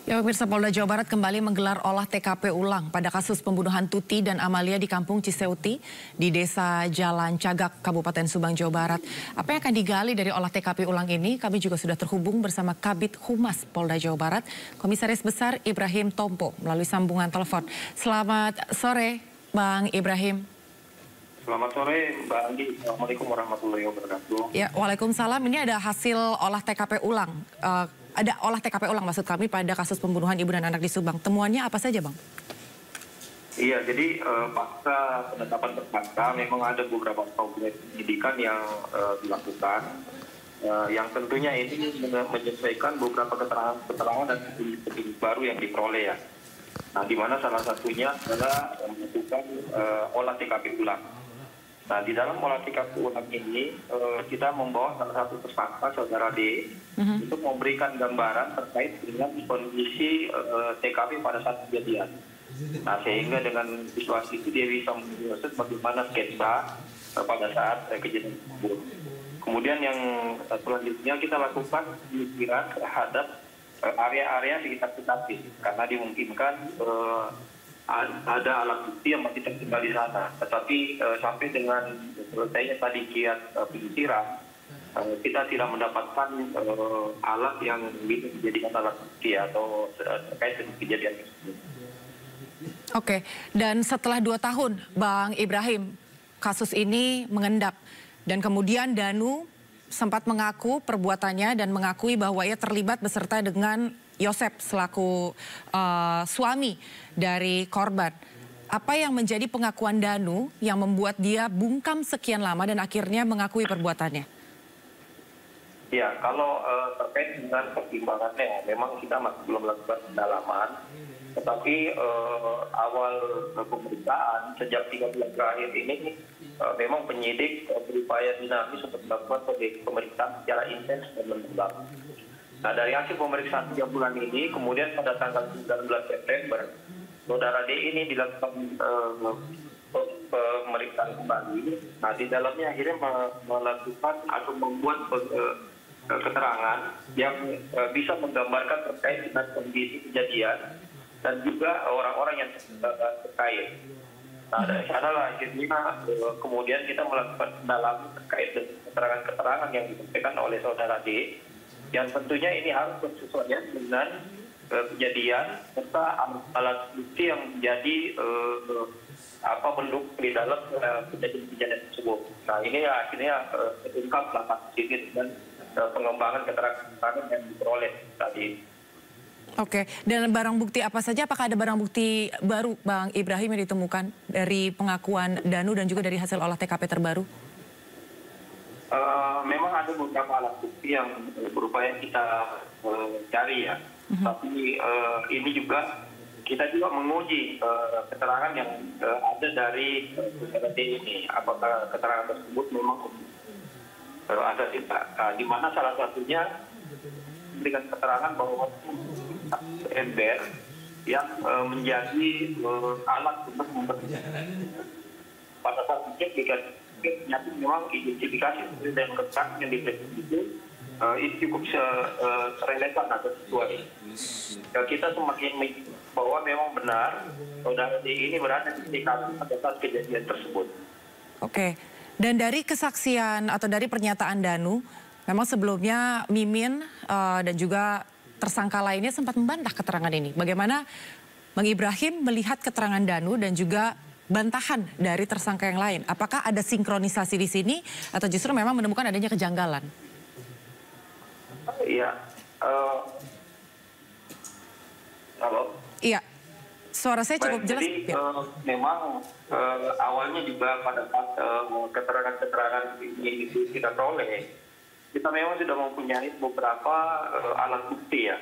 Ya, pemirsa, Polda Jawa Barat kembali menggelar olah TKP ulang pada kasus pembunuhan Tuti dan Amalia di Kampung Ciseuti di Desa Jalan Cagak, Kabupaten Subang, Jawa Barat. Apa yang akan digali dari olah TKP ulang ini? Kami juga sudah terhubung bersama Kabid Humas Polda Jawa Barat, Komisaris Besar Ibrahim Tompo melalui sambungan telepon. Selamat sore, Bang Ibrahim. Selamat sore, Mbak Andi. Assalamualaikum warahmatullahi wabarakatuh. Ya, waalaikumsalam. Ini ada hasil olah TKP ulang. Ada olah TKP ulang maksud kami pada kasus pembunuhan ibu dan anak di Subang. Temuannya apa saja, Bang? Iya, jadi pasca penetapan tersangka memang ada beberapa progres penyidikan yang dilakukan. Yang tentunya ini menyesuaikan beberapa keterangan dan bukti baru yang diperoleh ya. Nah, di mana salah satunya adalah melakukan olah TKP ulang. Nah, di dalam olah TKP ulang ini, kita membawa salah satu tersangka, Saudara D, untuk memberikan gambaran terkait dengan kondisi TKP pada saat kejadian. Nah, sehingga dengan situasi itu dia bisa menjelaskan bagaimana sketsa pada saat kejadian tersebut. Kemudian yang selanjutnya kita lakukan penyisiran terhadap area-area sekitar TKP, karena dimungkinkan ada alat bukti yang masih tertinggal di sana. Tetapi sampai dengan selesainya tadi kiat penyisiran, kita tidak mendapatkan alat yang bisa dijadikan alat bukti atau terkait dengan kejadian tersebut. Oke, dan setelah 2 tahun, Bang Ibrahim, kasus ini mengendap. Dan kemudian Danu sempat mengaku perbuatannya dan mengakui bahwa ia terlibat beserta dengan Yosep selaku suami dari korban. Apa yang menjadi pengakuan Danu yang membuat dia bungkam sekian lama dan akhirnya mengakui perbuatannya? Ya, kalau terkait dengan pertimbangannya, memang kita masih belum melakukan pendalaman. Tetapi awal pemeriksaan sejak 3 bulan terakhir ini, memang penyidik berupaya dinamis untuk melakukan pemeriksaan secara intens dan mendalam. Nah, dari hasil pemeriksaan 3 bulan ini, kemudian pada tanggal 19 September, Saudara D ini dilakukan pemeriksaan kembali. Nah, di dalamnya akhirnya melakukan atau membuat keterangan yang bisa menggambarkan terkait dengan kondisi kejadian dan juga orang-orang yang terkait. Nah, dari sanalah akhirnya kemudian kita melakukan pendalaman terkait dengan keterangan-keterangan yang disampaikan oleh Saudara D, yang tentunya ini harus bersesuaian dengan kejadian serta alat bukti yang menjadi pendukung di dalam kejadian tersebut. Nah, ini akhirnya terungkap kasus ini dengan pengembangan keterangan yang diperoleh tadi. Oke, dan barang bukti apa saja? Apakah ada barang bukti baru, Bang Ibrahim, yang ditemukan dari pengakuan Danu dan juga dari hasil olah TKP terbaru? Memang ada beberapa alat bukti yang berupaya kita cari ya. Tapi ini juga kita juga menguji keterangan yang ada dari Saudara D ini. Apakah keterangan tersebut memang ada tidak? Di mana salah satunya memberikan keterangan bahwa ember yang menjadi alat untuk pada saat dicek nyata memang identifikasi dan keterangan yang diberikan itu cukup relevan atau sesuai. Kita semakin bahwa memang benar Saudara D ini berada di TKP pada saat kejadian tersebut. Oke, dan dari kesaksian atau dari pernyataan Danu, memang sebelumnya Mimin dan juga tersangka lainnya sempat membantah keterangan ini. Bagaimana Bang Ibrahim melihat keterangan Danu dan juga bantahan dari tersangka yang lain? Apakah ada sinkronisasi di sini atau justru memang menemukan adanya kejanggalan? Iya. Halo? Iya. Suara saya cukup jelas. Jadi memang awalnya juga pada saat keterangan-keterangan ini kita peroleh, kita memang sudah mempunyai beberapa alat bukti ya,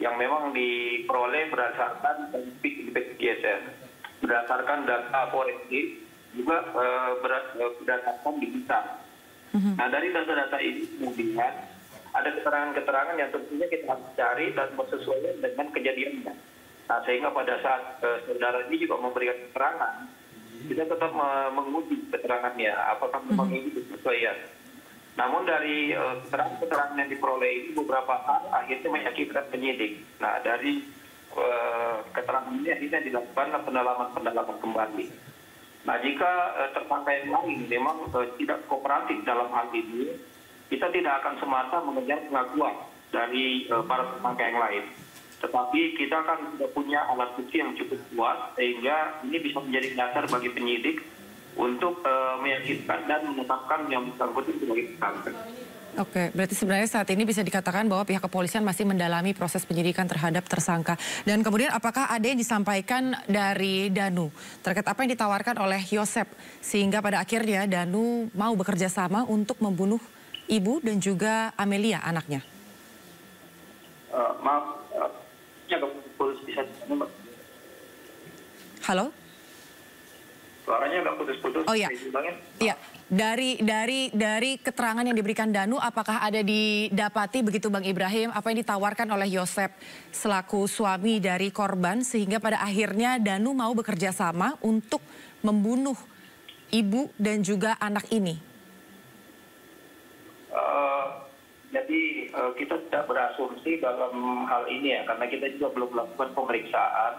yang memang diperoleh berdasarkan investigation, berdasarkan data forensik, juga berdasarkan digital. Nah, dari data-data ini kemudian ada keterangan-keterangan yang tentunya kita harus cari dan bersesuaian dengan kejadiannya. Nah, sehingga pada saat saudara ini juga memberikan keterangan, kita tetap menguji keterangannya, apakah memang ini bersesuaian. Namun dari keterangan yang diperoleh ini beberapa hal akhirnya meyakinkan penyidik. Nah, dari keterangan ini akhirnya dilakukan pendalaman kembali. Nah, jika tersangka yang lain memang tidak kooperatif dalam hal ini, kita tidak akan semata mengejar pengakuan dari para tersangka yang lain. Tetapi kita kan sudah punya alat bukti yang cukup kuat, sehingga ini bisa menjadi dasar bagi penyidik untuk meyakinkan dan menetapkan yang bersangkutan sebagai tersangka. Oke, berarti sebenarnya saat ini bisa dikatakan bahwa pihak kepolisian masih mendalami proses penyidikan terhadap tersangka. Dan kemudian apakah ada yang disampaikan dari Danu terkait apa yang ditawarkan oleh Yosep sehingga pada akhirnya Danu mau bekerja sama untuk membunuh ibu dan juga Amelia anaknya? Maaf, bisa. Halo? Suaranya agak putus-putus. Oh iya. Iya. Dari keterangan yang diberikan Danu, apakah ada didapati begitu Bang Ibrahim apa yang ditawarkan oleh Yosep selaku suami dari korban sehingga pada akhirnya Danu mau bekerja sama untuk membunuh ibu dan juga anak ini? Jadi kita tidak berasumsi dalam hal ini ya, karena kita juga belum melakukan pemeriksaan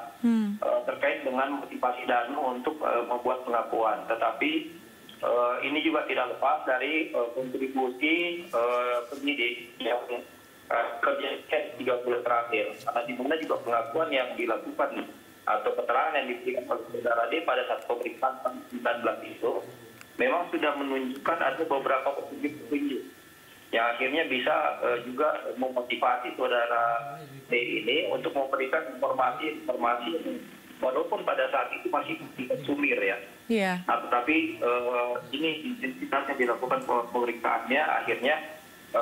terkait dengan motivasi Danu untuk membuat pengakuan. Tetapi ini juga tidak lepas dari kontribusi penyidik yang kerja 3 bulan terakhir. Karena di mana juga pengakuan yang dilakukan atau keterangan yang diberikan oleh saudara D pada saat pemeriksaan 19 itu memang sudah menunjukkan ada beberapa petunjuk yang akhirnya bisa juga memotivasi saudara D ini untuk memberikan informasi walaupun pada saat itu masih sumir ya. Iya. Nah, tetapi ini intensitas yang dilakukan pemeriksaannya akhirnya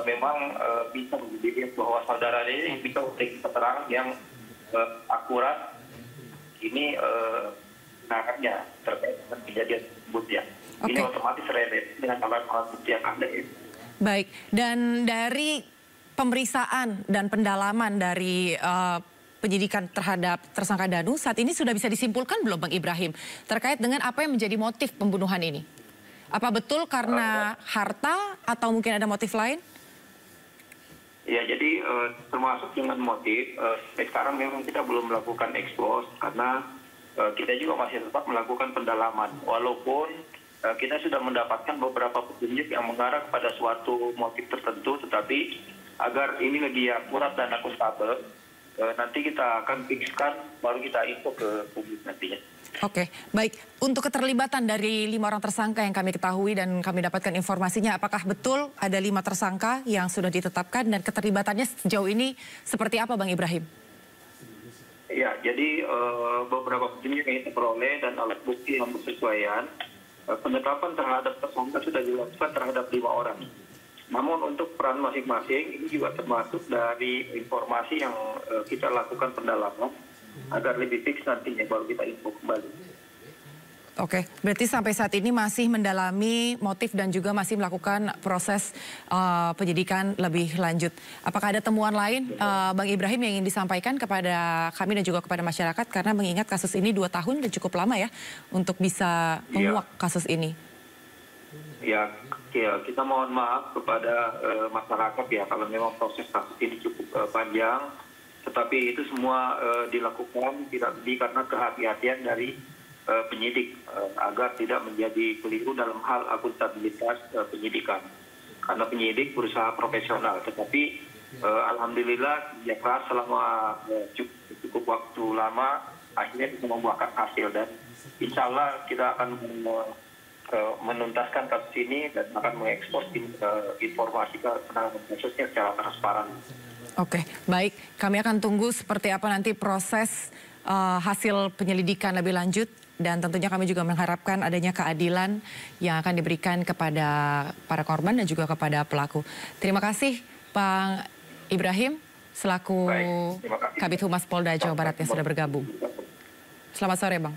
memang bisa dilihat bahwa saudara D ini bisa memberikan keterangan yang akurat ini nakatnya terkait dengan kejadian tersebut ya. Okay. Ini otomatis relate dengan alat-alat bukti yang ada ya. Baik, dan dari pemeriksaan dan pendalaman dari penyidikan terhadap tersangka Danu, saat ini sudah bisa disimpulkan belum Bang Ibrahim terkait dengan apa yang menjadi motif pembunuhan ini? Apa betul karena harta atau mungkin ada motif lain? Ya, jadi termasuk dengan motif, sekarang memang kita belum melakukan ekspos karena kita juga masih tetap melakukan pendalaman. Walaupun kita sudah mendapatkan beberapa petunjuk yang mengarah kepada suatu motif tertentu, tetapi agar ini lebih akurat dan akuntabel, nanti kita akan fixkan, baru kita info ke publik nantinya. Oke, baik. Untuk keterlibatan dari 5 orang tersangka yang kami ketahui dan kami dapatkan informasinya, apakah betul ada 5 tersangka yang sudah ditetapkan dan keterlibatannya sejauh ini seperti apa Bang Ibrahim? Ya, jadi beberapa petunjuk yang kita peroleh dan alat bukti yang bersesuaian, penetapan terhadap tersangka sudah dilakukan terhadap 5 orang. Namun untuk peran masing-masing ini juga termasuk dari informasi yang kita lakukan pendalaman agar lebih fix nantinya baru kita info kembali. Oke, berarti sampai saat ini masih mendalami motif dan juga masih melakukan proses penyidikan lebih lanjut. Apakah ada temuan lain Bang Ibrahim yang ingin disampaikan kepada kami dan juga kepada masyarakat karena mengingat kasus ini 2 tahun dan cukup lama ya untuk bisa menguak kasus ini? Ya, kita mohon maaf kepada masyarakat ya kalau memang proses kasus ini cukup panjang, tetapi itu semua dilakukan tidak lebih karena kehati-hatian dari penyidik agar tidak menjadi keliru dalam hal akuntabilitas penyidikan. Karena penyidik berusaha profesional, tetapi alhamdulillah ya keras selama cukup waktu lama akhirnya bisa membuahkan hasil dan insya Allah kita akan menuntaskan kasus ini dan akan mengekspos informasi ke penanganan kasusnya secara transparan. Oke, baik. Kami akan tunggu seperti apa nanti proses hasil penyelidikan lebih lanjut. Dan tentunya kami juga mengharapkan adanya keadilan yang akan diberikan kepada para korban dan juga kepada pelaku. Terima kasih Bang Ibrahim selaku Kabid Humas Polda Jawa Barat yang sudah bergabung. Selamat sore Bang.